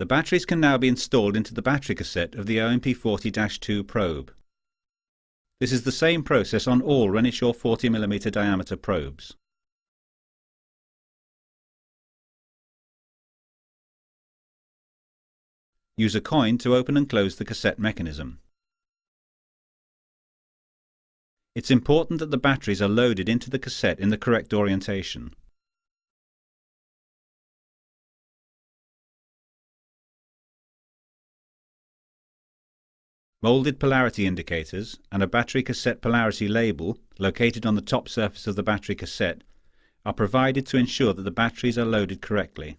The batteries can now be installed into the battery cassette of the OMP40-2 probe. This is the same process on all Renishaw 40mm diameter probes. Use a coin to open and close the cassette mechanism. It's important that the batteries are loaded into the cassette in the correct orientation. Molded polarity indicators and a battery cassette polarity label located on the top surface of the battery cassette are provided to ensure that the batteries are loaded correctly.